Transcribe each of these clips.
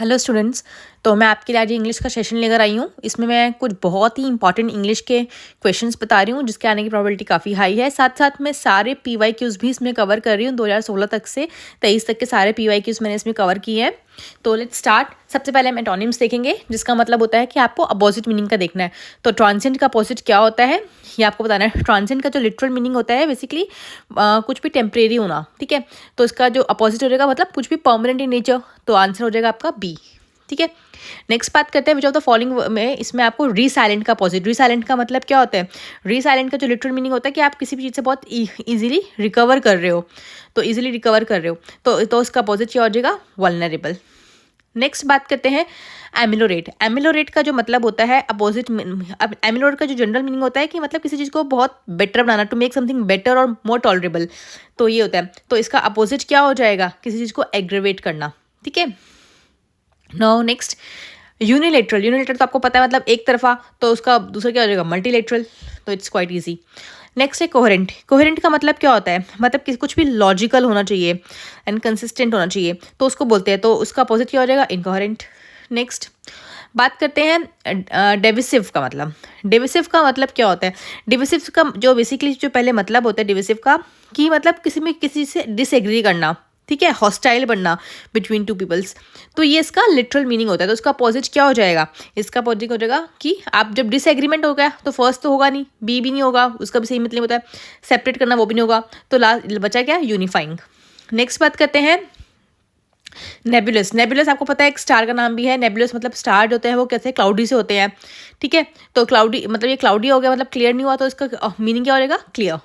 Hello students. तो मैं आपके लिए आज इंग्लिश का सेशन लेकर आई हूँ। इसमें मैं कुछ बहुत ही इंपॉर्टेंट इंग्लिश के क्वेश्चंस बता रही हूँ जिसके आने की प्रोबेबिलिटी काफ़ी हाई है। साथ साथ मैं सारे PYQs भी इसमें कवर कर रही हूँ। 2016 तक से 23 तक के सारे PYQs मैंने इसमें कवर किए हैं। तो लेट्स स्टार्ट। सबसे पहले हम एंटोनिम्स देखेंगे, जिसका मतलब होता है कि आपको अपोजिट मीनिंग का देखना है। तो ट्रांसिएंट का अपोजिट क्या होता है ये आपको बताना है। ट्रांसिएंट का जो लिटरल मीनिंग होता है बेसिकली कुछ भी टेम्परेरी होना, ठीक है। तो इसका जो अपोजिट हो जाएगा मतलब कुछ भी परमानेंट इन नेचर, तो आंसर हो जाएगा आपका बी, ठीक है। नेक्स्ट बात करते हैं विच ऑफ द फॉलोइंग में, इसमें आपको रीसाइलेंट का अपोजिट। रीसाइलेंट का मतलब क्या होता है? रीसाइलेंट का जो लिटरल मीनिंग होता है कि आप किसी भी चीज़ से बहुत इजीली रिकवर कर रहे हो, तो इजीली रिकवर कर रहे हो, तो उसका अपोजिट क्या हो जाएगा? वल्नरेबल। नेक्स्ट बात करते हैं एमिलोरेट। एमिलोरेट का जो मतलब होता है अपोजिट, एमिलोरेट का जो जनरल मीनिंग होता है कि मतलब किसी चीज़ को बहुत बेटर बनाना, टू मेक समथिंग बेटर और मोर टॉलरेबल, तो ये होता है। तो इसका अपोजिट क्या हो जाएगा? किसी चीज़ को एग्रेवेट करना, ठीक है। Now next unilateral. यूनिलेटरल तो आपको पता है मतलब एक तरफा, तो उसका दूसरा क्या हो जाएगा? मल्टीलेटरल। तो इट्स क्वाइट ईजी। नेक्स्ट है कोहेरेंट। कोहेरेंट का मतलब क्या होता है? मतलब कि कुछ भी लॉजिकल होना चाहिए एंड कंसिस्टेंट होना चाहिए, तो उसको बोलते हैं। तो उसका अपोजिट क्या हो जाएगा? इनकोहेरेंट। नेक्स्ट बात करते हैं डिविसिव का मतलब। डिविसिव का मतलब क्या होता है? डिविसिव का जो बेसिकली जो पहले मतलब होता है डिविसिव का, कि मतलब किसी से डिसएग्री करना, ठीक है, हॉस्टाइल बनना बिटवीन टू पीपल्स। तो ये इसका लिटरल मीनिंग होता है। तो उसका अपोजिट क्या हो जाएगा? इसका अपोजिट हो जाएगा कि आप जब डिसएग्रीमेंट हो गया तो फर्स्ट तो होगा नहीं, बी भी नहीं होगा, उसका भी सही मतलब होता है। सेपरेट करना, वो भी नहीं होगा, तो लास्ट बचा क्या? यूनिफाइंग। नेक्स्ट बात करते हैं नेबुलस। नेबुलस आपको पता है एक स्टार का नाम भी है। नेबुलस मतलब स्टार जो होते हैं वो कैसे क्लाउडी से होते हैं, ठीक है। तो क्लाउडी मतलब ये क्लाउडी हो गया, मतलब क्लियर नहीं हुआ, तो इसका मीनिंग क्या हो जाएगा? क्लियर।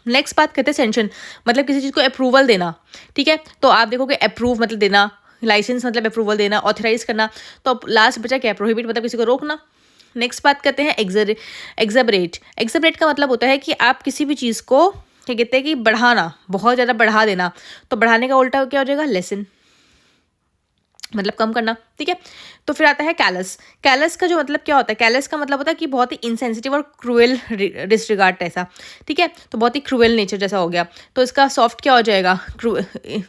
नेक्स्ट बात करते हैं सेंशन। मतलब किसी चीज़ को अप्रूवल देना, ठीक है। तो आप देखोगे अप्रूव मतलब देना, लाइसेंस मतलब अप्रूवल देना, ऑथराइज करना। तो लास्ट बचा क्या? प्रोहिबिट मतलब किसी को रोकना। नेक्स्ट बात करते हैं एग्जबरेट। एग्जबरेट का मतलब होता है कि आप किसी भी चीज़ को क्या कहते हैं कि बढ़ाना, बहुत ज़्यादा बढ़ा देना। तो बढ़ाने का उल्टा क्या हो जाएगा? लेसन, मतलब कम करना, ठीक है। तो फिर आता है कैलस। कैलस का जो मतलब क्या होता है? कैलस का मतलब होता है कि बहुत ही इनसेंसिटिव और क्रूएल डिसरिगार्ड ऐसा, ठीक है। तो बहुत ही क्रूएल नेचर जैसा हो गया। तो इसका सॉफ्ट क्या हो जाएगा?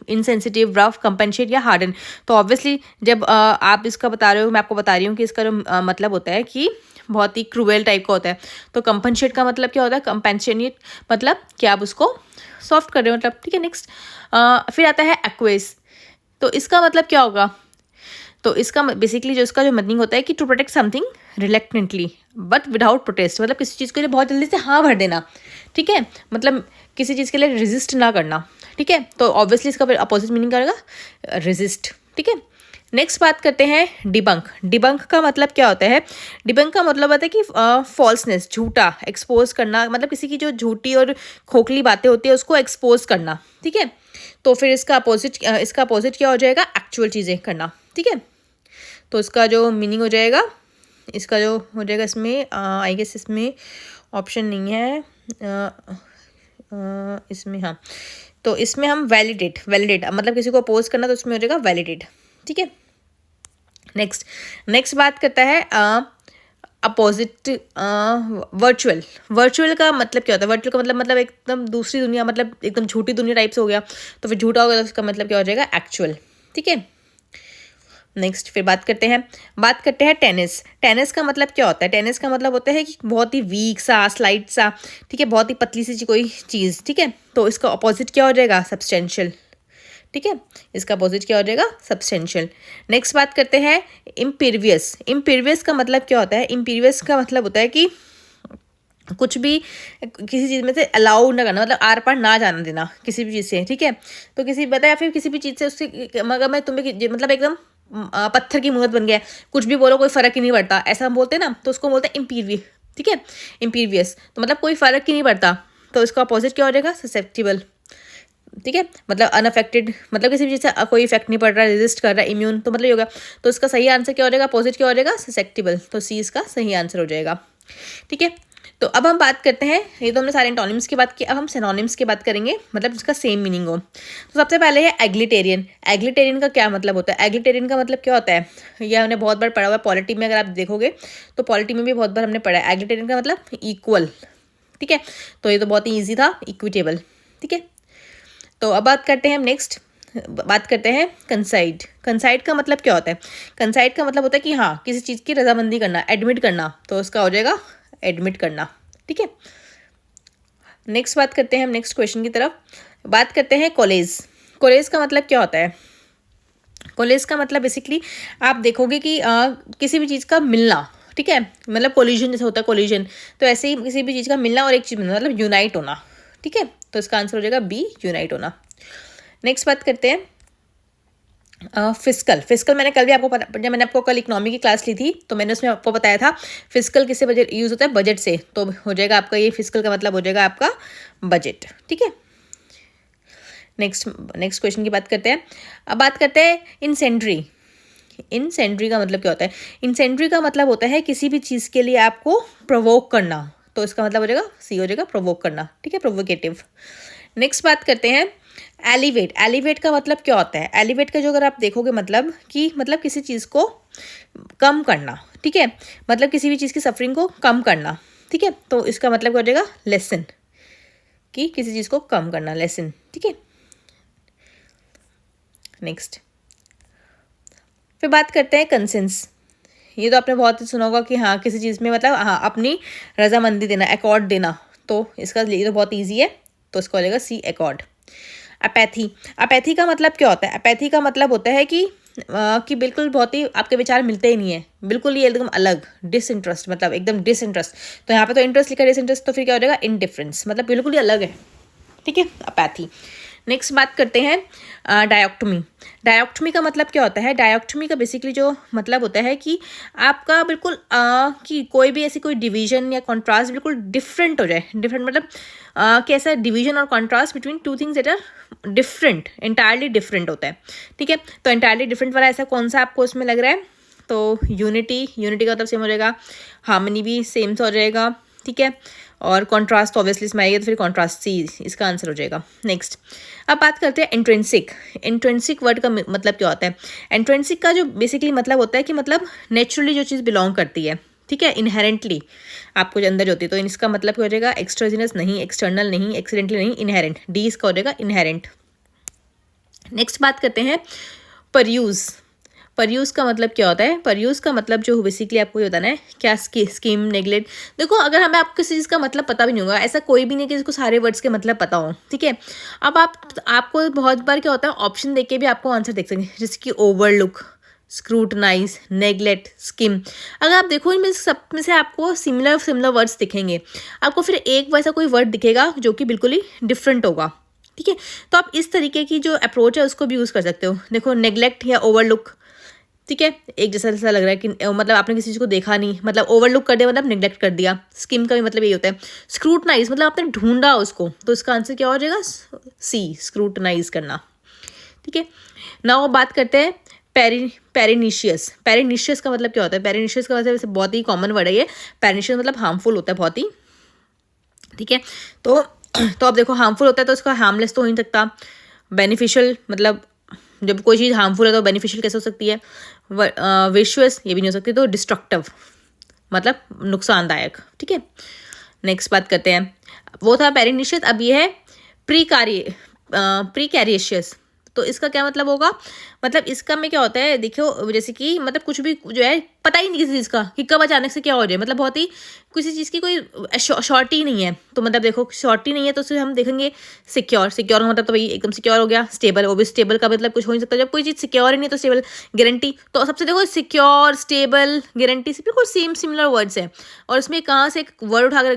इनसेंसिटिव, रफ, कंपेंसेट या हार्डन। तो ऑब्वियसली जब आप इसका बता रहे हो, मैं आपको बता रही हूँ कि इसका जो मतलब होता है कि बहुत ही क्रूएल टाइप का होता है। तो कंपेंसेट का मतलब क्या होता है? कंपेंसेट मतलब कि आप उसको सॉफ्ट कर रहे हो, मतलब, ठीक है। नेक्स्ट फिर आता है एक्वेस। तो इसका मतलब क्या होगा? तो इसका बेसिकली जो इसका जो मीनिंग होता है कि to protect something reluctantly but without protest. मतलब किसी चीज़ के लिए बहुत जल्दी से हाँ भर देना, ठीक है। मतलब किसी चीज़ के लिए रेजिस्ट ना करना, ठीक है। तो ऑब्वियसली इसका फिर अपोजिट मीनिंग करेगा रेजिस्ट, ठीक है। नेक्स्ट बात करते हैं डिबंक। डिबंक का मतलब क्या होता है? डिबंक का मतलब होता है कि फॉल्सनेस, झूठा, एक्सपोज करना, मतलब किसी की जो झूठी और खोखली बातें होती है उसको एक्सपोज करना, ठीक है। तो फिर इसका अपोजिट क्या हो जाएगा? एक्चुअल चीज़ें करना, ठीक है। तो इसका जो मीनिंग हो जाएगा, इसका जो हो जाएगा इसमें आई गेस इसमें ऑप्शन नहीं है इसमें, हाँ। तो इसमें हम वैलिडेट मतलब किसी को अपोज करना, तो उसमें हो जाएगा वैलिडेट, ठीक है। नेक्स्ट बात करता है अपोजिट वर्चुअल। वर्चुअल का मतलब क्या होता है? वर्चुअल का मतलब एकदम दूसरी दुनिया, मतलब एकदम झूठी दुनिया टाइप से हो गया। तो फिर झूठा होगा तो उसका मतलब क्या हो जाएगा? एक्चुअल, ठीक है। नेक्स्ट फिर बात करते हैं टेनिस। टेनिस का मतलब क्या होता है? टेनिस का मतलब होता है कि बहुत ही वीक सा, स्लाइट सा, ठीक है, बहुत ही पतली सी कोई चीज़, ठीक है। तो इसका अपोजिट क्या हो जाएगा? सब्सटेंशियल, ठीक है। इसका अपोजिट क्या हो जाएगा? सब्सटेंशियल। नेक्स्ट बात करते हैं इम्पीरियस। इम्पीरियस का मतलब क्या होता है? इम्पीरियस का मतलब होता है कि कुछ भी किसी चीज़ में से अलाउ ना करना, मतलब आर पार ना जाना देना किसी भी चीज़ से, ठीक है। तो किसी बताया फिर किसी भी चीज़ से उससे, मगर मैं तुम्हें मतलब एकदम पत्थर की मूर्त बन गया है, कुछ भी बोलो कोई फ़र्क ही नहीं पड़ता, ऐसा हम बोलते हैं ना, तो उसको बोलते हैं इम्पीरियस, ठीक है। इम्पीरियस तो मतलब कोई फ़र्क ही नहीं पड़ता। तो इसका अपोजिट क्या हो जाएगा? ससेप्टिबल, ठीक है। मतलब अनअफेक्टेड, मतलब किसी भी चीज़ से कोई इफेक्ट नहीं पड़ रहा, रेजिस्ट कर रहा है, इम्यून, तो मतलब ये होगा। तो इसका सही आंसर क्या हो जाएगा? अपोजिट क्या हो जाएगा? ससेप्टिबल। तो सी इसका सही आंसर हो जाएगा, ठीक है। तो अब हम बात करते हैं, ये तो हमने सारे एंटोनिम्स की बात की, अब हम सिनोनिम्स की बात करेंगे, मतलब जिसका सेम मीनिंग हो। तो सबसे पहले है एग्लिटेरियन। एग्लिटेरियन का क्या मतलब होता है? एग्लिटेरियन का मतलब क्या होता है? ये हमने बहुत बार पढ़ा हुआ है पॉलिटी में, अगर आप देखोगे तो पॉलिटी में भी बहुत बार हमने पढ़ा है। एग्लिटेरियन का मतलब इक्वल, ठीक है। तो ये तो बहुत ही ईजी था, इक्विटेबल, ठीक है। तो अब बात करते हैं हम नेक्स्ट बात करते हैं कंसाइड। कंसाइड का मतलब क्या होता है? कंसाइड का मतलब होता है कि हाँ, किसी चीज़ की रजामंदी करना, एडमिट करना, तो उसका हो जाएगा एडमिट करना। ठीक है, नेक्स्ट बात करते हैं हम नेक्स्ट क्वेश्चन की तरफ। बात करते हैं कॉलेज। कॉलेज का मतलब क्या होता है? कॉलेज का मतलब बेसिकली आप देखोगे कि किसी भी चीज़ का मिलना, ठीक है, मतलब कोलिजन जैसे होता है कोलिजन, तो ऐसे ही किसी भी चीज़ का मिलना और एक चीज़ मिलना मतलब यूनाइट होना। ठीक है, तो इसका आंसर हो जाएगा बी, यूनाइट होना। नेक्स्ट बात करते हैं फिस्कल। फिस्कल मैंने कल भी आपको जब मैंने आपको कल इकोनॉमी की क्लास ली थी तो मैंने उसमें आपको बताया था फिस्कल किससे बजट यूज़ होता है, बजट से, तो हो जाएगा आपका ये फिस्कल का मतलब हो जाएगा आपका बजट। ठीक है, नेक्स्ट क्वेश्चन की बात करते हैं। अब बात करते हैं इंसेंट्री। इंसेंट्री का मतलब क्या होता है? इंसेंट्री का मतलब होता है किसी भी चीज़ के लिए आपको प्रोवोक करना, तो इसका मतलब हो जाएगा सी, हो जाएगा प्रोवोक करना। ठीक है, प्रोवोकेटिव। नेक्स्ट बात करते हैं एलिवेट। एलिवेट का मतलब क्या होता है? एलिवेट का जो अगर आप देखोगे मतलब कि मतलब किसी चीज़ को कम करना। ठीक है, मतलब किसी भी चीज़ की सफरिंग को कम करना। ठीक है, तो इसका मतलब क्या हो जाएगा लेसन, कि किसी चीज़ को कम करना, लेसन। ठीक है, नेक्स्ट फिर बात करते हैं कंसेंस। ये तो आपने बहुत ही सुना होगा कि हाँ किसी चीज़ में मतलब हाँ अपनी रजामंदी देना, अकॉर्ड देना, तो इसका ये तो बहुत ईजी है, तो इसको हो जाएगा सी, अकॉर्ड। अपैथी। अपैथी का मतलब क्या होता है? अपैथी का मतलब होता है कि बिल्कुल बहुत ही आपके विचार मिलते ही नहीं है, बिल्कुल ही एकदम अलग, डिसइंटरेस्ट, मतलब एकदम डिसइंटरेस्ट। तो यहाँ पे तो इंटरेस्ट लिखा है, डिसइंटरेस्ट, तो फिर क्या हो जाएगा इनडिफरेंस, मतलब बिल्कुल ही अलग है। ठीक है, अपैथी। नेक्स्ट बात करते हैं डायोक्टमी। डायोक्टमी का मतलब क्या होता है? डायोक्टमी का बेसिकली जो मतलब होता है कि आपका बिल्कुल कि कोई भी ऐसी कोई डिवीजन या कॉन्ट्रास्ट बिल्कुल डिफरेंट हो जाए। डिफरेंट मतलब कैसा डिवीजन और contrast between two things that are different, entirely different होता है। ठीक है, तो इंटायरली डिफरेंट वाला ऐसा कौन सा आपको उसमें लग रहा है? तो यूनिटी। यूनिटी का मतलब सेम हो जाएगा, हार्मनी भी सेम सा हो जाएगा। ठीक है, और कॉन्ट्रास्ट ऑब्वियसली इसमें आएगा, तो फिर कॉन्ट्रास्ट सी इसका आंसर हो जाएगा। नेक्स्ट अब बात करते हैं इंट्रिंसिक। इंट्रिंसिक वर्ड का मतलब क्या होता है? इंट्रिंसिक का जो बेसिकली मतलब होता है कि मतलब नेचुरली जो चीज़ बिलोंग करती है, ठीक है, इनहेरेंटली आपको जो अंदर जो होती है, तो इसका मतलब क्या हो जाएगा एक्सट्रोजिनस नहीं, एक्सटर्नल नहीं, एक्सीडेंटली नहीं, इनहेरेंट। डी इसका हो जाएगा इनहेरेंट। नेक्स्ट बात करते हैं परयूज। परयूज़ का मतलब क्या होता है? परयूज़ का मतलब जो बेसिकली आपको ये बताना है क्या स्कीम, नेगलेक्ट। देखो अगर हमें आपको किसी चीज़ का मतलब पता भी नहीं होगा, ऐसा कोई भी नहीं कि जिसको सारे वर्ड्स के मतलब पता हो। ठीक है, अब आपको बहुत बार क्या होता है ऑप्शन देके भी आपको आंसर देख सकते हैं, जैसे कि ओवरलुक, स्क्रूटनाइज, नेगलेक्ट, स्किम। अगर आप देखो इनमें सब में से आपको सिमिलर वर्ड्स दिखेंगे, आपको फिर एक वैसा कोई वर्ड दिखेगा जो कि बिल्कुल ही डिफरेंट होगा। ठीक है, तो आप इस तरीके की जो अप्रोच है उसको भी यूज़ कर सकते हो। देखो नेगलेक्ट या ओवरलुक, ठीक है, एक जैसा जैसा लग रहा है कि मतलब आपने किसी चीज़ को देखा नहीं, मतलब ओवरलुक कर दिया मतलब नेग्लेक्ट कर दिया। स्किम का भी मतलब यही होता है। स्क्रूटनाइज मतलब आपने ढूंढा उसको, तो इसका आंसर क्या हो जाएगा सी, स्क्रूटनाइज करना। ठीक है, नाउ बात करते हैं पेरिनिशियस। पेरिनिशियस का मतलब क्या होता है? पेरिनिशियस का मतलब वैसे बहुत ही कॉमन वर्ड है ये। पेरिनिशियस मतलब हार्मफुल होता है बहुत ही। ठीक है, तो अब देखो हार्मफुल होता है तो उसका हार्मलेस तो हो नहीं सकता। बेनिफिशियल मतलब जब कोई चीज़ हार्मफुल है तो बेनिफिशियल कैसे हो सकती है? विशुअस ये भी नहीं हो सकती, तो डिस्ट्रक्टिव मतलब नुकसानदायक। ठीक है, नेक्स्ट बात करते हैं, वो था पेरिनिशियस, अब ये है प्रीकैरियशियस। तो इसका क्या मतलब होगा? मतलब इसका में क्या होता है देखियो, जैसे कि मतलब कुछ भी जो है पता ही नहीं किसी चीज़ का कि कब अचानक से क्या हो जाए, मतलब बहुत ही किसी चीज़ की कोई शॉर्टी नहीं है। तो मतलब देखो शॉर्टी नहीं है तो उसे हम देखेंगे सिक्योर। सिक्योर का मतलब तो भाई एकदम सिक्योर हो गया। स्टेबल, वो भी स्टेबल का मतलब कुछ हो नहीं सकता जब कोई चीज़ सिक्योर ही नहीं है, तो स्टेबल। गारंटी, तो सबसे देखो सिक्योर, स्टेबल, गारंटी से बिल्कुल सेम सिमिलर वर्ड्स है, और इसमें कहाँ से एक वर्ड उठाकर